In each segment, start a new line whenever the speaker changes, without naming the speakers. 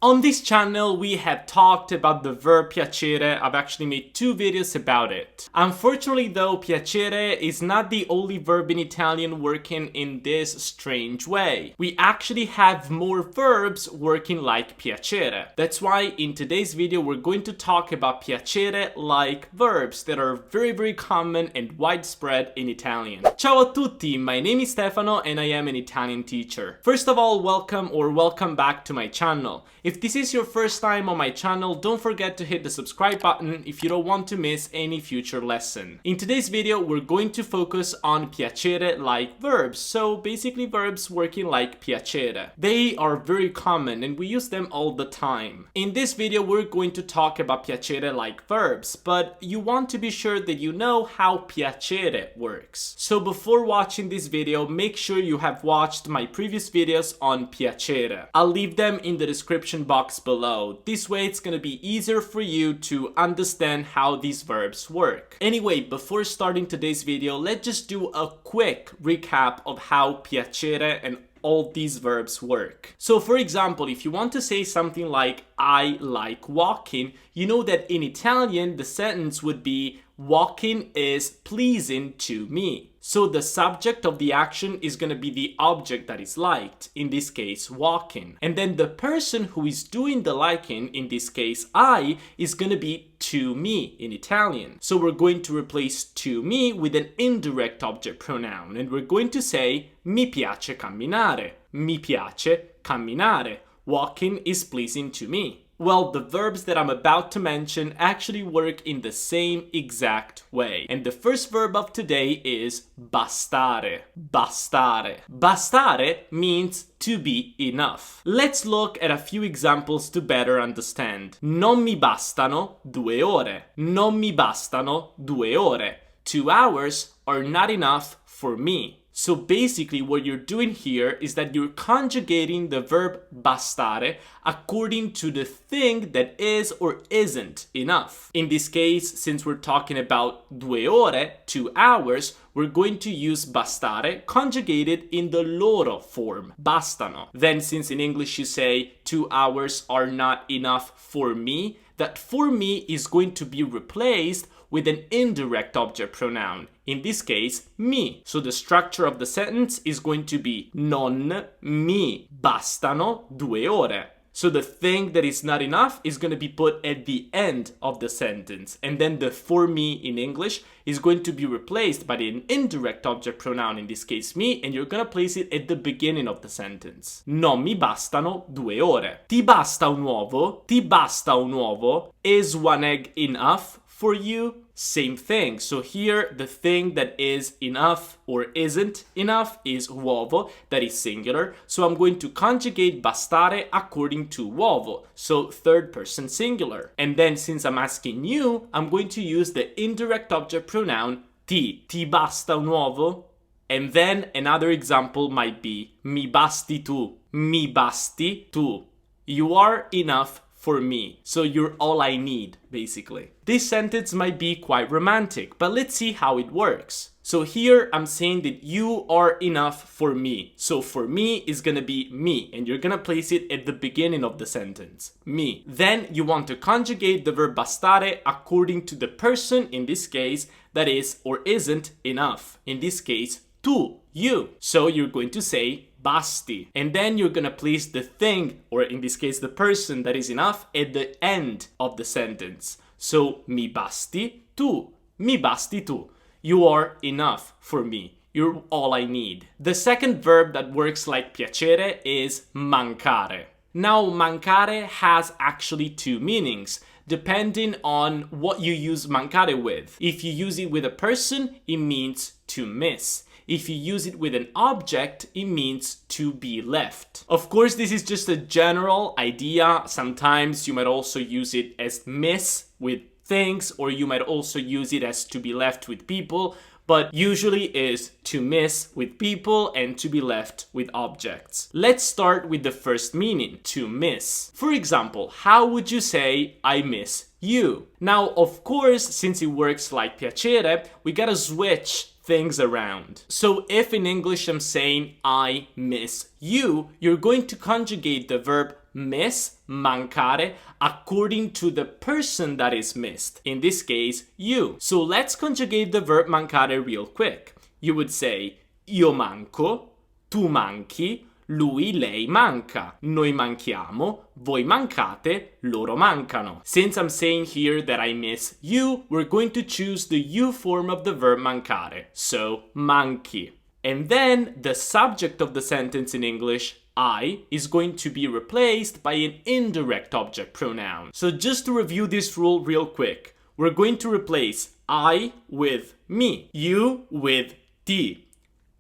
On this channel, we have talked about the verb piacere. I've actually made 2 videos about it. Unfortunately though, piacere is not the only verb in Italian working in this strange way. We actually have more verbs working like piacere. That's why in today's video, we're going to talk about piacere-like verbs that are very common and widespread in Italian. Ciao a tutti, my name is Stefano and I am an Italian teacher. First of all, welcome back to my channel. If this is your first time on my channel, don't forget to hit the subscribe button if you don't want to miss any future lesson. In today's video, we're going to focus on piacere-like verbs, so basically verbs working like piacere. They are very common and we use them all the time. In this video, we're going to talk about piacere-like verbs, but you want to be sure that you know how piacere works. So before watching this video, make sure you have watched my previous videos on piacere. I'll leave them in the description box below. This way it's gonna be easier for you to understand how these verbs work. Anyway, before starting today's video, let's just do a quick recap of how piacere and all these verbs work. So for example, if you want to say something like I like walking, you know that in Italian the sentence would be walking is pleasing to me. So the subject of the action is going to be the object that is liked, in this case walking. And then the person who is doing the liking, in this case I, is going to be to me in Italian. So we're going to replace to me with an indirect object pronoun and we're going to say mi piace camminare. Mi piace camminare. Walking is pleasing to me. Well, the verbs that I'm about to mention actually work in the same exact way. And the first verb of today is bastare. Bastare. Bastare means to be enough. Let's look at a few examples to better understand. Non mi bastano 2 ore. Non mi bastano 2 ore. 2 hours are not enough for me. So basically what you're doing here is that you're conjugating the verb bastare according to the thing that is or isn't enough. In this case, since we're talking about 2 ore, 2 hours, we're going to use bastare conjugated in the loro form, bastano. Then since in English you say 2 hours are not enough for me, that for me is going to be replaced with an indirect object pronoun, in this case, mi. So the structure of the sentence is going to be non mi bastano 2 ore. So the thing that is not enough is going to be put at the end of the sentence. And then the for me in English is going to be replaced by an indirect object pronoun, in this case me, and you're going to place it at the beginning of the sentence. Non mi bastano 2 ore. Ti basta un uovo? Ti basta un uovo? Is one egg enough for you? Same thing. So here the thing that is enough or isn't enough is uovo, that is singular. So I'm going to conjugate bastare according to uovo, so third person singular. And then since I'm asking you, I'm going to use the indirect object pronoun ti. Ti basta un uovo? And then another example might be mi basti tu. Mi basti tu. You are enough for me. So you're all I need, basically. This sentence might be quite romantic, but let's see how it works. So here I'm saying that you are enough for me. So for me is gonna be me, and you're gonna place it at the beginning of the sentence, me. Then you want to conjugate the verb bastare according to the person, in this case, that is or isn't enough. In this case, tu, you. So you're going to say basti. And then you're gonna place the thing, or in this case the person that is enough, at the end of the sentence. So mi basti tu. Mi basti tu. You are enough for me. You're all I need. The second verb that works like piacere is mancare. Now mancare has actually 2 meanings, depending on what you use mancare with. If you use it with a person, it means to miss. If you use it with an object, it means to be left. Of course, this is just a general idea. Sometimes you might also use it as miss with things, or you might also use it as to be left with people, but usually is to miss with people and to be left with objects. Let's start with the first meaning, to miss. For example, how would you say I miss you? Now, of course, since it works like piacere, we gotta switch things around. So if in English I'm saying I miss you, you're going to conjugate the verb miss, mancare, according to the person that is missed. In this case, you. So let's conjugate the verb mancare real quick. You would say, io manco, tu manchi, lui, lei manca, noi manchiamo, voi mancate, loro mancano. Since I'm saying here that I miss you, we're going to choose the you form of the verb mancare. So, manchi. And then the subject of the sentence in English, I, is going to be replaced by an indirect object pronoun. So just to review this rule real quick, we're going to replace I with me, you with ti,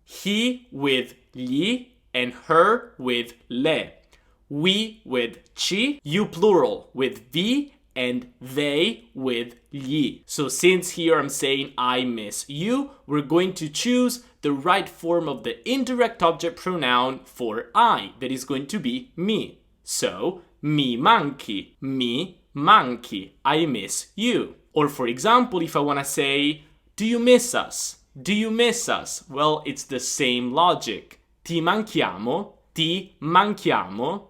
he with gli, and her with le, we with ci, you plural with vi, and they with gli. So since here I'm saying I miss you, we're going to choose the right form of the indirect object pronoun for I, that is going to be me. So, mi manchi, I miss you. Or for example, if I want to say, do you miss us? Do you miss us? Well, it's the same logic. Ti manchiamo.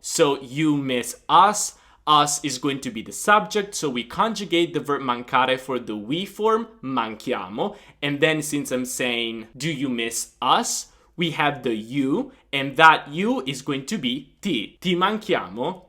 So you miss us. Us is going to be the subject, so we conjugate the verb mancare for the we form, manchiamo. And then since I'm saying, do you miss us? We have the you, and that you is going to be ti. Ti manchiamo.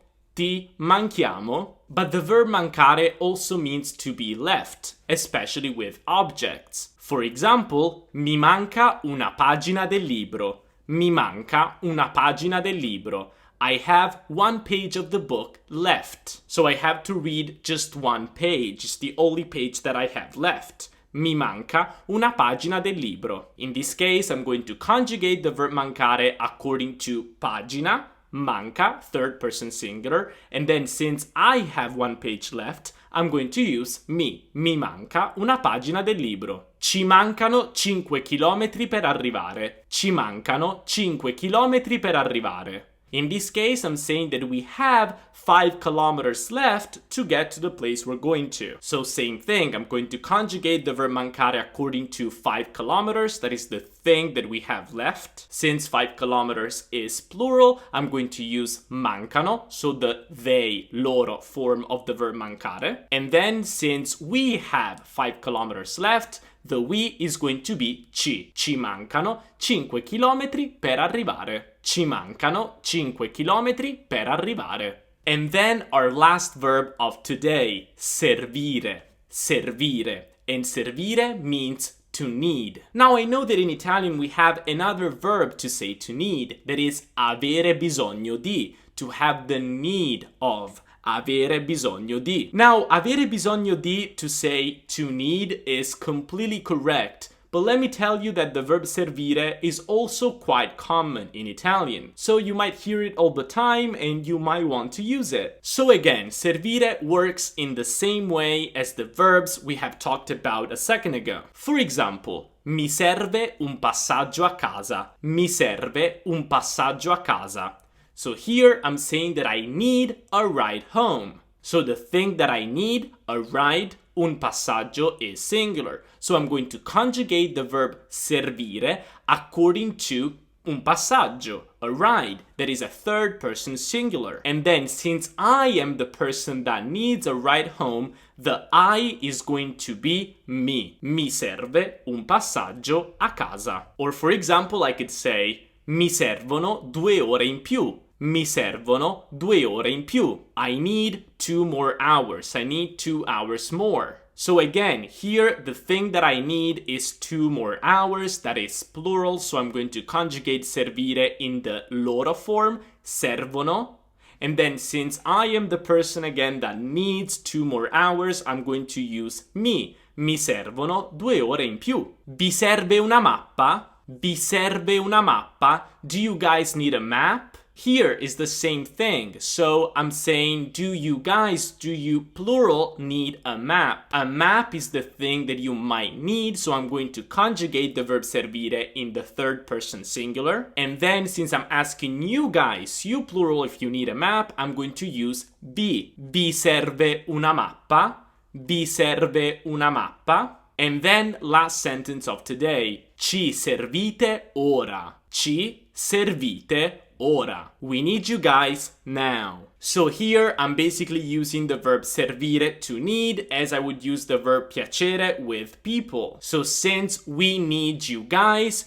But the verb mancare also means to be left, especially with objects. For example, mi manca una pagina del libro. Mi manca una pagina del libro. I have one page of the book left. So I have to read just one page. It's the only page that I have left. Mi manca una pagina del libro. In this case, I'm going to conjugate the verb mancare according to pagina, manca, third person singular, and then since I have one page left, I'm going to use mi. Mi manca una pagina del libro. Ci mancano 5 chilometri per arrivare. Ci mancano 5 chilometri per arrivare. In this case, I'm saying that we have 5 kilometers left to get to the place we're going to. So same thing, I'm going to conjugate the verb mancare according to 5 kilometers, that is the thing that we have left. Since 5 kilometers is plural, I'm going to use mancano, so the they, loro form of the verb mancare. And then since we have 5 kilometers left, the we is going to be ci. Ci mancano 5 chilometri per arrivare. Ci mancano 5 chilometri per arrivare. And then our last verb of today, servire. Servire. And servire means to need. Now I know that in Italian we have another verb to say to need, that is avere bisogno di, to have the need of. Avere bisogno di. Now, avere bisogno di, to say to need, is completely correct. But let me tell you that the verb servire is also quite common in Italian. So you might hear it all the time and you might want to use it. So again, servire works in the same way as the verbs we have talked about a second ago. For example, mi serve un passaggio a casa. Mi serve un passaggio a casa. So here I'm saying that I need a ride home. So the thing that I need, a ride, un passaggio is singular. So I'm going to conjugate the verb servire according to un passaggio, a ride, that is a third person singular. And then since I am the person that needs a ride home, the I is going to be me. Mi serve un passaggio a casa. Or for example, I could say, mi servono 2 ore in più. Mi servono 2 ore in più. I need 2 more hours. I need 2 hours more. So again, here the thing that I need is 2 more hours. That is plural, so I'm going to conjugate servire in the loro form, servono. And then since I am the person again that needs 2 more hours, I'm going to use mi. Mi servono 2 ore in più. Vi serve una mappa? Vi serve una mappa? Do you guys need a map? Here is the same thing. So I'm saying, do you guys, do you plural need a map? A map is the thing that you might need, so I'm going to conjugate the verb servire in the third person singular. And then since I'm asking you guys, you plural, if you need a map, I'm going to use vi. Vi serve una mappa? Vi serve una mappa? And then last sentence of today, ci servite ora. Ci servite ora. We need you guys now. So here I'm basically using the verb servire, to need, as I would use the verb piacere with people. So since we need you guys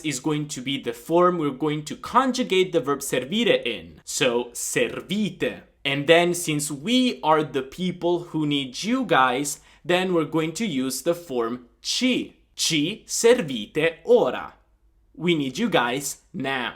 is going to be the form we're going to conjugate the verb servire in. So servite. And then since we are the people who need you guys, then we're going to use the form ci. Ci servite ora. We need you guys now.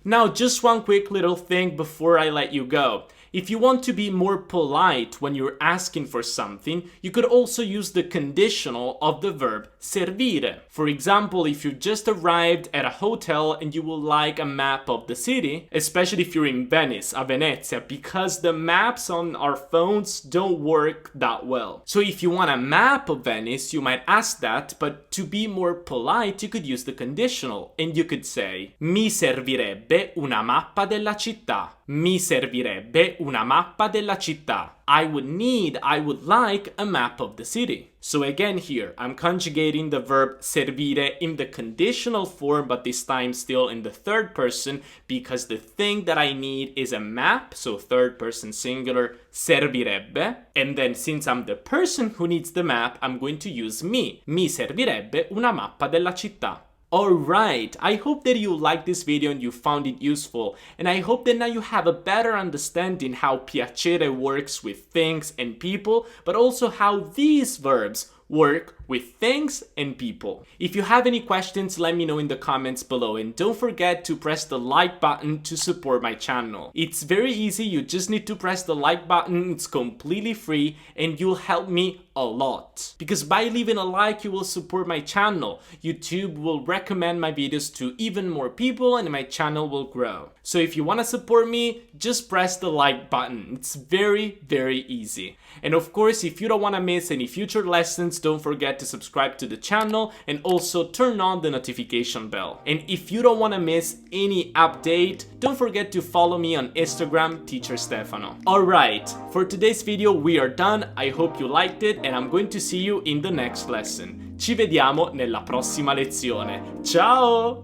Now, just one quick little thing before I let you go. If you want to be more polite when you're asking for something, you could also use the conditional of the verb servire. For example, if you just arrived at a hotel and you would like a map of the city, especially if you're in Venice, a Venezia, because the maps on our phones don't work that well. So if you want a map of Venice, you might ask that, but to be more polite, you could use the conditional and you could say, mi servirebbe una mappa della città. Mi servirebbe una mappa della città. I would like a map of the city. So again here, I'm conjugating the verb servire in the conditional form, but this time still in the third person, because the thing that I need is a map, so third person singular, servirebbe. And then since I'm the person who needs the map, I'm going to use me. Mi servirebbe una mappa della città. Alright, I hope that you liked this video and you found it useful, and I hope that now you have a better understanding how piacere works with things and people, but also how these verbs work with things and people. If you have any questions, let me know in the comments below, and don't forget to press the like button to support my channel. It's very easy, you just need to press the like button, it's completely free, and you'll help me a lot. Because by leaving a like, you will support my channel. YouTube will recommend my videos to even more people and my channel will grow. So if you want to support me, just press the like button. It's very, very easy. And of course, if you don't want to miss any future lessons, don't forget to subscribe to the channel and also turn on the notification bell. And if you don't want to miss any update, don't forget to follow me on Instagram, Teacher Stefano. Alright, for today's video we are done. I hope you liked it and I'm going to see you in the next lesson. Ci vediamo nella prossima lezione. Ciao!